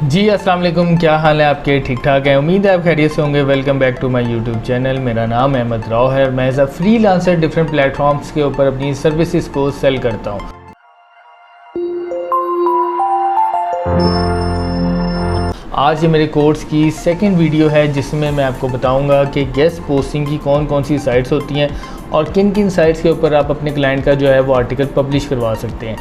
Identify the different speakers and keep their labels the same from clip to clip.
Speaker 1: जी अस्सलाम वालेकुम, क्या हाल है आपके? ठीक ठाक है, उम्मीद है आप खैरियत से होंगे। Welcome back to my YouTube channel. मेरा नाम अहमद राव है। मैं as a freelancer different platforms के ऊपर अपनी सर्विसेज को सेल करता हूँ। आज ये मेरे कोर्स की सेकंड वीडियो है जिसमें मैं आपको बताऊंगा कि गेस्ट पोस्टिंग की कौन कौन सी साइट्स होती हैं और किन किन साइट्स के ऊपर आप अपने क्लाइंट का जो है वो आर्टिकल पब्लिश करवा सकते हैं।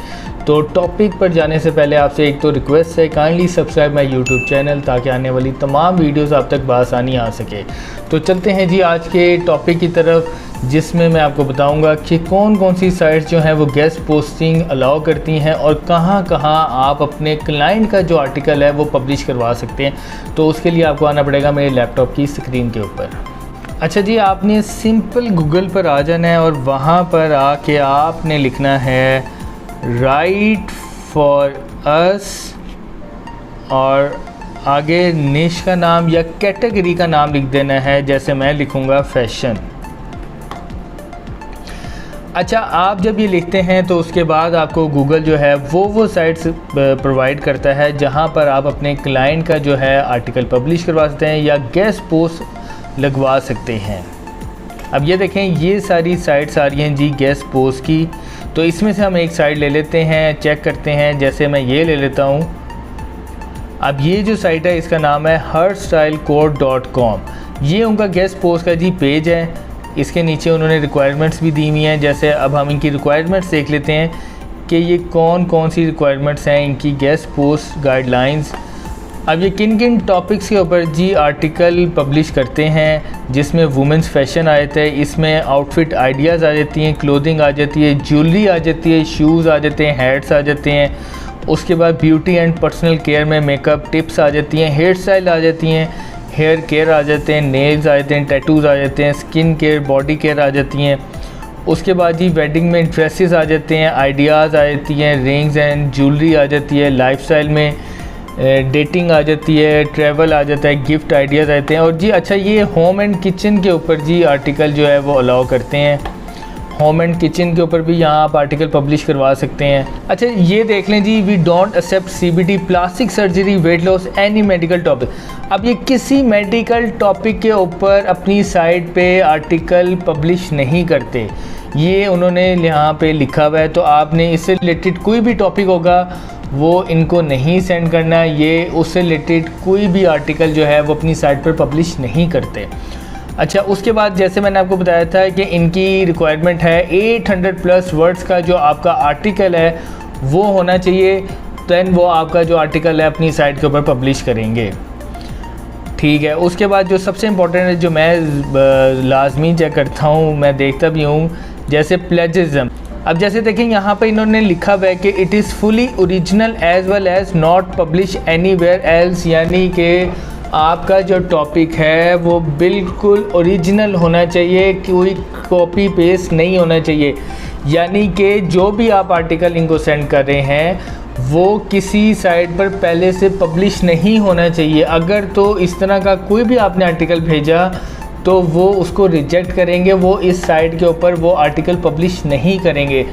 Speaker 1: तो टॉपिक पर जाने से पहले आपसे एक तो रिक्वेस्ट है, kindly subscribe my YouTube channel ताकि आने वाली तमाम वीडियोस आप तक बआसानी आ सके। तो चलते हैं जी आज के टॉपिक की तरफ, जिसमें मैं आपको बताऊंगा कि कौन कौन सी साइट्स जो हैं वो गेस्ट पोस्टिंग अलाउ करती हैं और कहां कहां आप अपने क्लाइंट का जो आर्टिकल है वो पब्लिश करवा सकते हैं। तो उसके लिए आपको आना पड़ेगा मेरे लैपटॉप की स्क्रीन के ऊपर। अच्छा जी, आपने सिंपल गूगल पर आ जाना है और वहाँ पर आके आपने लिखना है राइट फॉर अस और आगे निश का नाम या कैटेगरी का नाम लिख देना है। जैसे मैं लिखूँगा फैशन। अच्छा, आप जब ये लिखते हैं तो उसके बाद आपको गूगल जो है वो साइट्स प्रोवाइड करता है जहाँ पर आप अपने क्लाइंट का जो है आर्टिकल पब्लिश करवा सकते हैं या गेस्ट पोस्ट लगवा सकते हैं। अब ये देखें, ये सारी साइट्स आ रही हैं जी गेस्ट पोस्ट की। तो इसमें से हम एक साइट ले लेते हैं, चेक करते हैं। जैसे मैं ये ले लेता हूँ। अब ये जो साइट है इसका नाम है hairstylecode.com। ये उनका गेस्ट पोस्ट का जी पेज है। इसके नीचे उन्होंने रिक्वायरमेंट्स भी दी हुई हैं। जैसे अब हम इनकी रिक्वायरमेंट्स देख लेते हैं कि ये कौन कौन सी रिक्वायरमेंट्स हैं इनकी गेस्ट पोस्ट गाइडलाइंस। अब ये किन किन टॉपिक्स के ऊपर जी आर्टिकल पब्लिश करते हैं, जिसमें वुमेंस फैशन आ जाता है, इसमें आउटफिट आइडियाज़ आ जाती हैं, क्लोथिंग आ जाती है, ज्वेलरी आ जाती है, शूज़ आ जाते हैं, हैट्स आ जाते हैं। उसके बाद ब्यूटी एंड पर्सनल केयर में मेकअप टिप्स आ जाती हैं, हेयर स्टाइल आ जाती हैं, हेयर केयर आ जाते हैं, नेल्स आ जाते हैं, टैटूज़ आ जाते हैं, स्किन केयर बॉडी केयर आ जाती हैं। उसके बाद जी वेडिंग में ड्रेसेस आ जाते हैं, आइडियाज़ आ जाती हैं, रिंग्स एंड ज्वेलरी आ जाती है, लाइफस्टाइल में डेटिंग आ जाती है, ट्रैवल आ जाता है, गिफ्ट आइडियाज़ आते हैं। और जी अच्छा, ये होम एंड किचन के ऊपर जी आर्टिकल जो है वो अलाउ करते हैं। होम एंड किचन के ऊपर भी यहाँ आप आर्टिकल पब्लिश करवा सकते हैं। अच्छा, ये देख लें जी, we don't accept CBD, plastic surgery, weight loss, any medical topic. अब ये किसी मेडिकल टॉपिक के ऊपर अपनी साइट पे आर्टिकल पब्लिश नहीं करते, ये उन्होंने यहाँ पे लिखा हुआ है। तो आपने इससे रिलेटेड कोई भी टॉपिक होगा वो इनको नहीं सेंड करना। ये उससे रिलेटेड कोई भी आर्टिकल जो है वो अपनी साइट पर पब्लिश नहीं करते। अच्छा, उसके बाद जैसे मैंने आपको बताया था कि इनकी रिक्वायरमेंट है 800+ वर्ड्स का जो आपका आर्टिकल है वो होना चाहिए। दैन वो आपका जो आर्टिकल है अपनी साइट के ऊपर पब्लिश करेंगे। ठीक है। उसके बाद जो सबसे इम्पोर्टेंट है, जो मैं लाजमी चेक करता हूँ, मैं देखता भी हूँ, जैसे प्लेजरिज्म। अब जैसे देखें यहाँ पे इन्होंने लिखा हुआ है कि it is fully original as well as not publish anywhere else, यानी कि आपका जो टॉपिक है वो बिल्कुल ओरिजिनल होना चाहिए, कोई कॉपी पेस्ट नहीं होना चाहिए। यानी कि जो भी आप आर्टिकल इनको सेंड कर रहे हैं वो किसी साइट पर पहले से पब्लिश नहीं होना चाहिए। अगर तो इस तरह का कोई भी आपने आर्टिकल भेजा तो वो उसको रिजेक्ट करेंगे, वो इस साइट के ऊपर वो आर्टिकल पब्लिश नहीं करेंगे।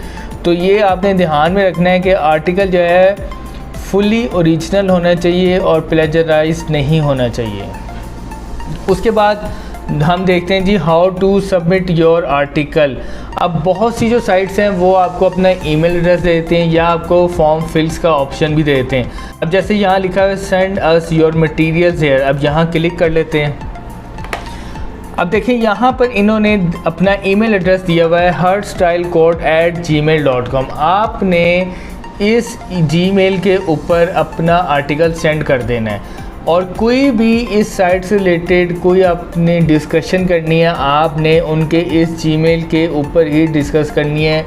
Speaker 1: तो ये आपने ध्यान में रखना है कि आर्टिकल जो है फुली ओरिजिनल होना चाहिए और प्लेजराइज्ड नहीं होना चाहिए। उसके बाद हम देखते हैं जी how to submit your article. अब बहुत सी जो साइट्स हैं वो आपको अपना ईमेल एड्रेस देते हैं या आपको फॉर्म फिल्स का ऑप्शन भी देते हैं। अब जैसे यहाँ लिखा है send us your materials here, अब यहाँ क्लिक कर लेते हैं। अब देखिए यहाँ पर इन्होंने अपना ईमेल एड्रेस दिया हुआ है hairstylecode@gmail.com। आपने इस जीमेल के ऊपर अपना आर्टिकल सेंड कर देना है और कोई भी इस साइट से रिलेटेड कोई आपने डिस्कशन करनी है, आपने उनके इस जीमेल के ऊपर ही डिस्कस करनी है।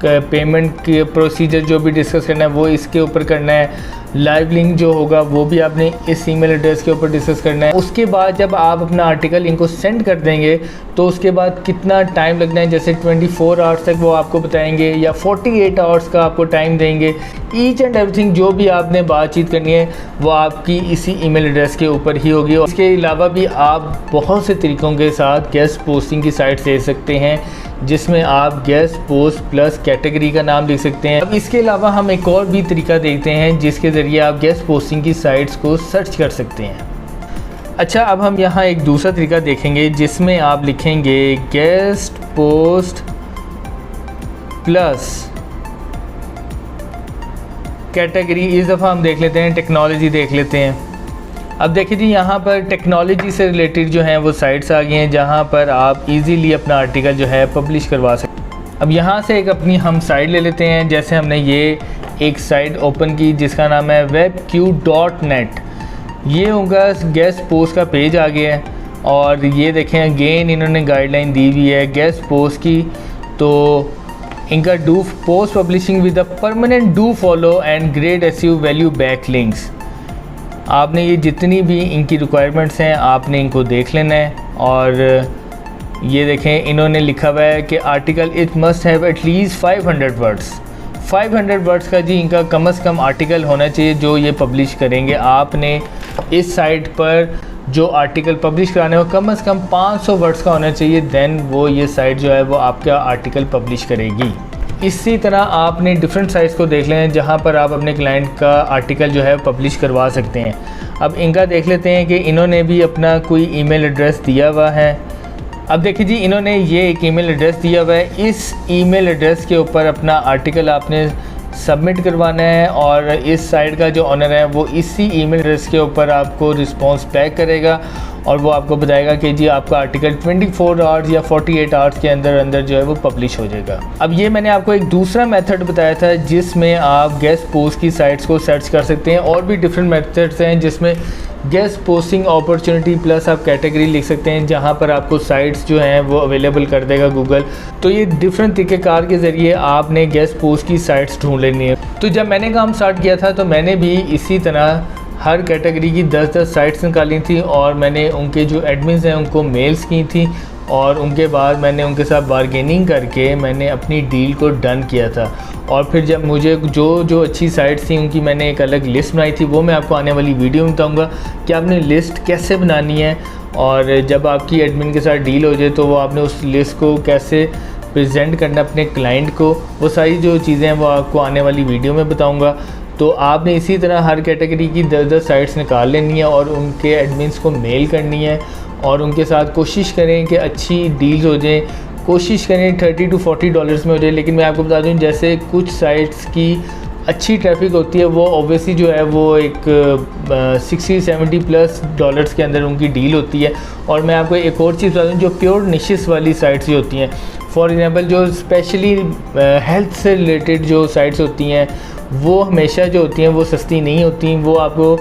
Speaker 1: पेमेंट के प्रोसीजर जो भी डिस्कस करना है वो इसके ऊपर करना है। लाइव लिंक जो होगा वो भी आपने इस ईमेल एड्रेस के ऊपर डिस्कस करना है। उसके बाद जब आप अपना आर्टिकल इनको सेंड कर देंगे तो उसके बाद कितना टाइम लगना है, जैसे 24 आवर्स तक वो आपको बताएंगे या 48 आवर्स का आपको टाइम देंगे। ईच एंड एवरीथिंग जो भी आपने बातचीत करनी है वो आपकी इसी ईमेल एड्रेस के ऊपर ही होगी। और इसके अलावा भी आप बहुत से तरीक़ों के साथ गेस्ट पोस्टिंग की साइट दे सकते हैं, जिसमें आप गेस्ट पोस्ट प्लस कैटेगरी का नाम लिख सकते हैं। अब इसके अलावा हम एक और भी तरीका देखते हैं जिसके ज़रिए आप गेस्ट पोस्टिंग की साइट्स को सर्च कर सकते हैं। अच्छा, अब हम यहाँ एक दूसरा तरीका देखेंगे जिसमें आप लिखेंगे गेस्ट पोस्ट प्लस कैटेगरी। इस दफ़ा हम देख लेते हैं टेक्नोलॉजी देख लेते हैं। अब देखिए जी, यहाँ पर टेक्नोलॉजी से रिलेटेड जो हैं वो साइट्स आ गई हैं जहाँ पर आप इजीली अपना आर्टिकल जो है पब्लिश करवा सकते हैं। अब यहाँ से एक अपनी हम साइट ले लेते हैं। जैसे हमने ये एक साइट ओपन की जिसका नाम है webq.net। ये होगा गेस्ट पोस्ट का पेज आ गया है और ये देखें अगेन इन्होंने गाइडलाइन दी हुई है गेस्ट पोस्ट की। तो इनका do post publishing with the permanent do follow and great SEO value back links. आपने ये जितनी भी इनकी रिक्वायरमेंट्स हैं आपने इनको देख लेना है। और ये देखें इन्होंने लिखा हुआ है कि article it must have at least 500 words. 500 words का जी इनका कम से कम आर्टिकल होना चाहिए जो ये पब्लिश करेंगे। आपने इस साइट पर जो आर्टिकल पब्लिश कराने हो कम से कम 500 वर्ड्स का होना चाहिए, देन वो ये साइट जो है वो आपका आर्टिकल पब्लिश करेगी। इसी तरह आपने डिफरेंट साइट्स को देख लें जहाँ पर आप अपने क्लाइंट का आर्टिकल जो है पब्लिश करवा सकते हैं। अब इनका देख लेते हैं कि इन्होंने भी अपना कोई ईमेल एड्रेस दिया हुआ है। अब देखिए जी, इन्होंने ये एक ईमेल एड्रेस दिया हुआ है। इस ईमेल एड्रेस के ऊपर अपना आर्टिकल आपने सबमिट करवाना है और इस साइट का जो ऑनर है वो इसी ईमेल एड्रेस के ऊपर आपको रिस्पॉन्स बैक करेगा और वो आपको बताएगा कि जी आपका आर्टिकल 24 आवर्स या 48 आवर्स के अंदर जो है वो पब्लिश हो जाएगा। अब ये मैंने आपको एक दूसरा मेथड बताया था जिसमें आप गेस्ट पोस्ट की साइट्स को सर्च कर सकते हैं। और भी डिफरेंट मेथड्स हैं जिसमें गेस्ट पोस्टिंग अपॉर्चुनिटी प्लस आप कैटेगरी लिख सकते हैं जहां पर आपको साइट्स जो हैं वो अवेलेबल कर देगा गूगल। तो ये डिफरेंट तरीक़ेकार के ज़रिए आपने गेस्ट पोस्ट की साइट्स ढूंढ लेनी है। तो जब मैंने काम स्टार्ट किया था तो मैंने भी इसी तरह हर कैटेगरी की 10-10 साइट्स निकाली थी और मैंने उनके जो एडमिन्स हैं उनको मेल्स की थी और उनके बाद मैंने उनके साथ बारगेनिंग करके मैंने अपनी डील को डन किया था। और फिर जब मुझे जो अच्छी साइट्स थी उनकी मैंने एक अलग लिस्ट बनाई थी, वो मैं आपको आने वाली वीडियो में बताऊँगा कि आपने लिस्ट कैसे बनानी है। और जब आपकी एडमिन के साथ डील हो जाए तो वो आपने उस लिस्ट को कैसे प्रेजेंट करना अपने क्लाइंट को, वो सारी जो चीज़ें हैं वो आपको आने वाली वीडियो में बताऊँगा। तो आपने इसी तरह हर कैटेगरी की 10-10 साइट्स निकाल लेनी है और उनके एडमिन्स को मेल करनी है और उनके साथ कोशिश करें कि अच्छी डील्स हो जाएं। कोशिश करें $30 to $40 में हो जाए। लेकिन मैं आपको बता दूं जैसे कुछ साइट्स की अच्छी ट्रैफिक होती है वो ऑब्वियसली जो है वो एक $60-70+ के अंदर उनकी डील होती है। और मैं आपको एक और चीज़ बता दूँ, जो प्योर निशिस वाली साइट्स ही होती हैं, फॉर एग्ज़ाम्पल जो स्पेशली हेल्थ से रिलेटेड जो साइट्स होती हैं वो हमेशा जो होती हैं वो सस्ती नहीं होती, वो आपको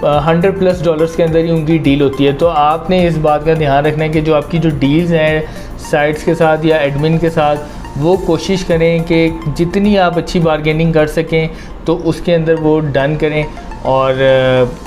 Speaker 1: $100+ के अंदर ही उनकी डील होती है। तो आपने इस बात का ध्यान रखना है कि जो आपकी जो डील्स हैं साइट्स के साथ या एडमिन के साथ वो कोशिश करें कि जितनी आप अच्छी बारगेनिंग कर सकें तो उसके अंदर वो डन करें। और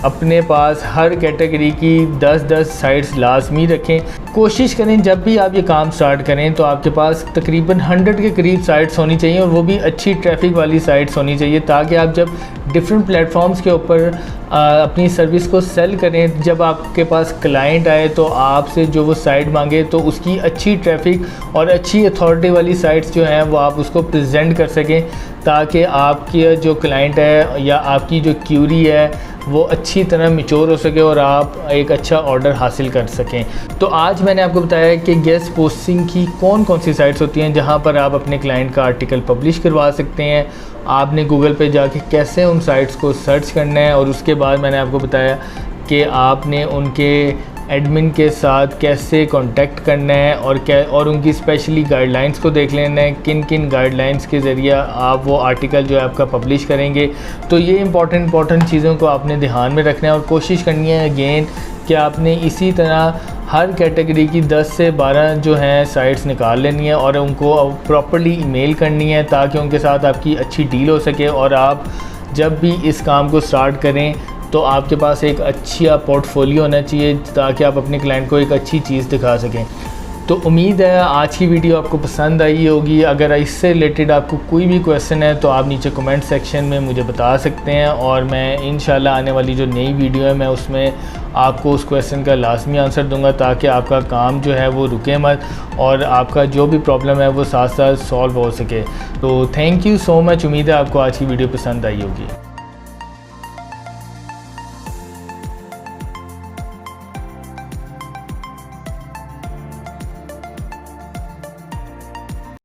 Speaker 1: अपने पास हर कैटेगरी की 10-10 साइट्स लाजमी रखें। कोशिश करें जब भी आप ये काम स्टार्ट करें तो आपके पास तकरीबन 100 के करीब साइट्स होनी चाहिए और वो भी अच्छी ट्रैफिक वाली साइट्स होनी चाहिए, ताकि आप जब डिफरेंट प्लेटफॉर्म्स के ऊपर अपनी सर्विस को सेल करें, जब आपके पास क्लाइंट आए तो आपसे जो वो साइट मांगे तो उसकी अच्छी ट्रैफिक और अच्छी अथॉरिटी वाली साइट्स जो हैं वो आप उसको प्रेजेंट कर सकें, ताकि आपकी जो क्लाइंट है या आपकी जो क्यूरी है वो अच्छी तरह मैच्योर हो सके और आप एक अच्छा ऑर्डर हासिल कर सकें। तो आज मैंने आपको बताया कि गेस्ट पोस्टिंग की कौन कौन सी साइट्स होती हैं जहां पर आप अपने क्लाइंट का आर्टिकल पब्लिश करवा सकते हैं। आपने गूगल पे जाके कैसे उन साइट्स को सर्च करना है और उसके बाद मैंने आपको बताया कि आपने उनके एडमिन के साथ कैसे कांटेक्ट करना है और उनकी स्पेशली गाइडलाइंस को देख लेना है, किन किन गाइडलाइंस के ज़रिए आप वो आर्टिकल जो है आपका पब्लिश करेंगे। तो ये इंपॉर्टेंट चीज़ों को आपने ध्यान में रखना है और कोशिश करनी है अगेन कि आपने इसी तरह हर कैटेगरी की 10 से 12 जो हैं साइट्स निकाल लेनी है और उनको प्रॉपर्ली ईमेल करनी है, ताकि उनके साथ आपकी अच्छी डील हो सके और आप जब भी इस काम को स्टार्ट करें तो आपके पास एक अच्छा पोर्टफोलियो होना चाहिए, ताकि आप अपने क्लाइंट को एक अच्छी चीज़ दिखा सकें। तो उम्मीद है आज की वीडियो आपको पसंद आई होगी। अगर इससे रिलेटेड आपको कोई भी क्वेश्चन है तो आप नीचे कमेंट सेक्शन में मुझे बता सकते हैं और मैं इंशाल्लाह आने वाली जो नई वीडियो है मैं उसमें आपको उस क्वेश्चन का लाजमी आंसर दूंगा, ताकि आपका काम जो है वो रुके मत और आपका जो भी प्रॉब्लम है वो साथ साथ सॉल्व हो सके। तो थैंक यू सो मच। उम्मीद है आपको आज की वीडियो पसंद आई होगी।